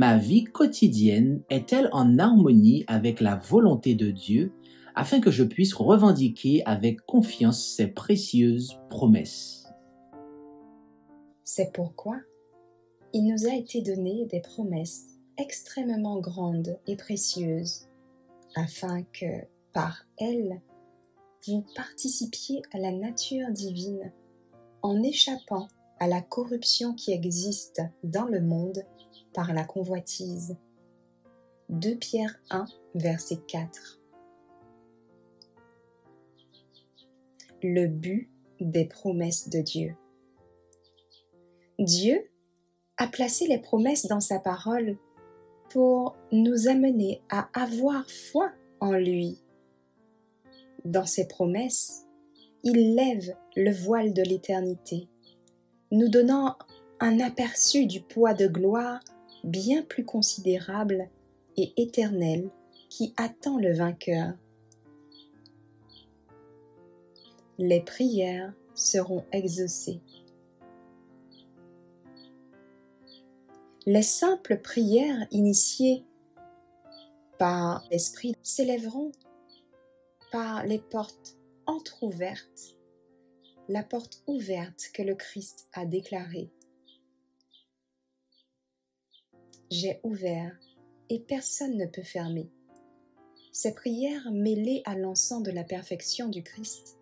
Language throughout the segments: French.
ma vie quotidienne est-elle en harmonie avec la volonté de Dieu afin que je puisse revendiquer avec confiance ses précieuses promesses? C'est pourquoi il nous a été donné des promesses extrêmement grandes et précieuses, afin que, par elles, vous participiez à la nature divine en échappant à la corruption qui existe dans le monde par la convoitise. 2 Pierre 1, verset 4. Le but des promesses de Dieu. Dieu a placé les promesses dans sa parole pour nous amener à avoir foi en lui. Dans ses promesses, il lève le voile de l'éternité, nous donnant un aperçu du poids de gloire bien plus considérable et éternel qui attend le vainqueur. Les prières seront exaucées. Les simples prières initiées par l'Esprit s'élèveront par les portes entr'ouvertes, la porte ouverte que le Christ a déclarée. J'ai ouvert et personne ne peut fermer. Ces prières mêlées à l'encens de la perfection du Christ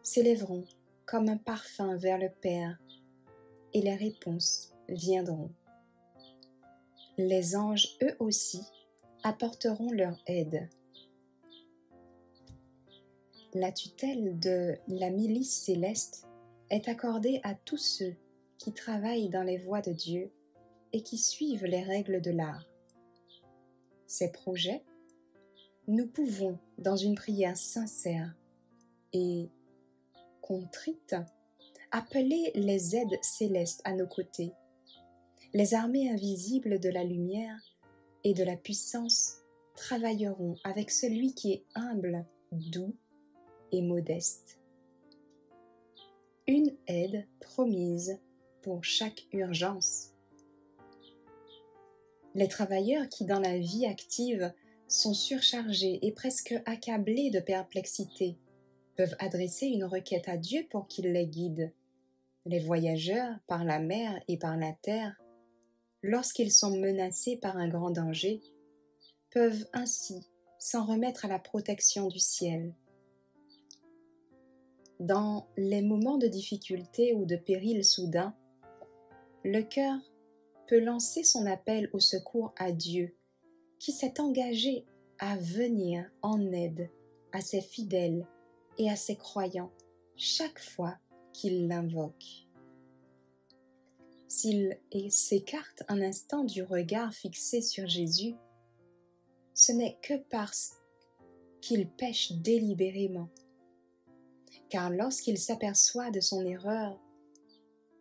s'élèveront comme un parfum vers le Père et les réponses viendront. Les anges, eux aussi, apporteront leur aide. La tutelle de la milice céleste est accordée à tous ceux qui travaillent dans les voies de Dieu et qui suivent les règles de l'art. Ces projets, nous pouvons, dans une prière sincère et contrite, appeler les aides célestes à nos côtés. Les armées invisibles de la lumière et de la puissance travailleront avec celui qui est humble, doux et modeste. Une aide promise pour chaque urgence. Les travailleurs qui, dans la vie active, sont surchargés et presque accablés de perplexité, peuvent adresser une requête à Dieu pour qu'il les guide. Les voyageurs, par la mer et par la terre, lorsqu'ils sont menacés par un grand danger, peuvent ainsi s'en remettre à la protection du ciel. Dans les moments de difficulté ou de péril soudain, le cœur peut lancer son appel au secours à Dieu, qui s'est engagé à venir en aide à ses fidèles et à ses croyants chaque fois qu'il l'invoque. S'il s'écarte un instant du regard fixé sur Jésus, ce n'est que parce qu'il pêche délibérément, car lorsqu'il s'aperçoit de son erreur,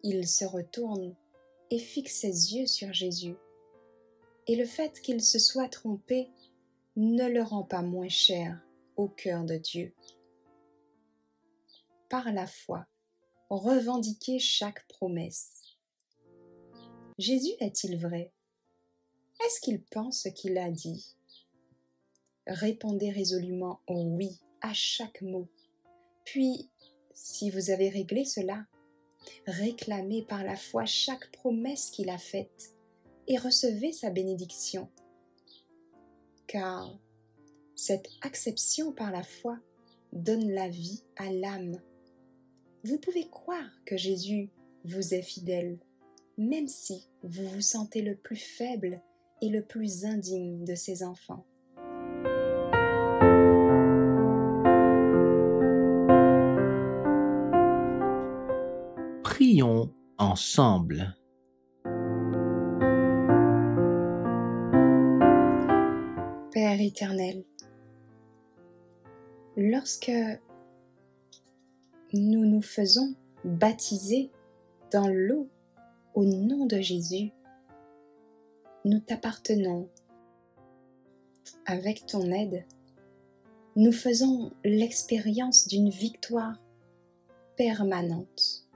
il se retourne et fixe ses yeux sur Jésus, et le fait qu'il se soit trompé ne le rend pas moins cher au cœur de Dieu. Par la foi, revendiquez chaque promesse. Jésus est-il vrai? Est-ce qu'il pense ce qu'il a dit? Répondez résolument au oui à chaque mot. Puis, si vous avez réglé cela, réclamez par la foi chaque promesse qu'il a faite et recevez sa bénédiction. Car cette acception par la foi donne la vie à l'âme. Vous pouvez croire que Jésus vous est fidèle, même si vous vous sentez le plus faible et le plus indigne de ses enfants. Prions ensemble. Père éternel, lorsque nous nous faisons baptiser dans l'eau au nom de Jésus, nous t'appartenons. Avec ton aide, nous faisons l'expérience d'une victoire permanente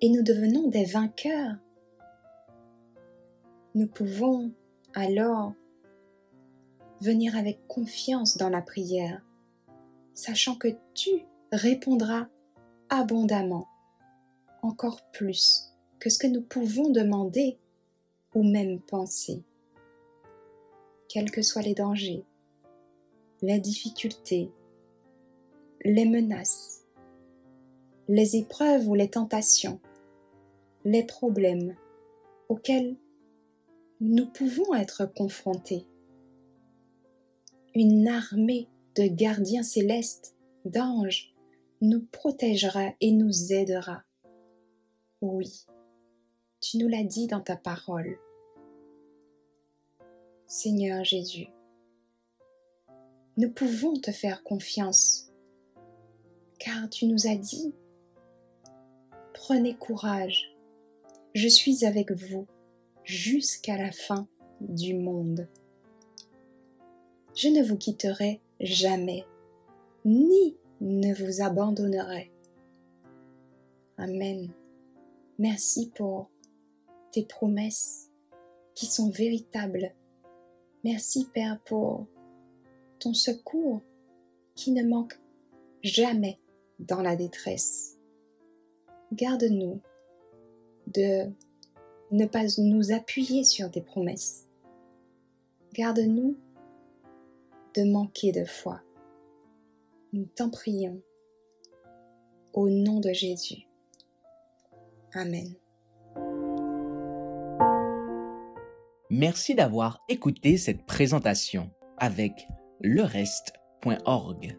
et nous devenons des vainqueurs. Nous pouvons alors venir avec confiance dans la prière, sachant que tu répondras abondamment, encore plus que ce que nous pouvons demander ou même penser. Quels que soient les dangers, les difficultés, les menaces, les épreuves ou les tentations, les problèmes auxquels nous pouvons être confrontés. Une armée de gardiens célestes, d'anges, nous protégera et nous aidera. Oui, tu nous l'as dit dans ta parole. Seigneur Jésus, nous pouvons te faire confiance, car tu nous as dit, prenez courage, je suis avec vous jusqu'à la fin du monde. Je ne vous quitterai jamais, ni ne vous abandonnerai. Amen. Merci pour tes promesses qui sont véritables. Merci Père pour ton secours qui ne manque jamais dans la détresse. Garde-nous de ne pas nous appuyer sur tes promesses. Garde-nous de manquer de foi. Nous t'en prions au nom de Jésus. Amen. Merci d'avoir écouté cette présentation avec lereste.org.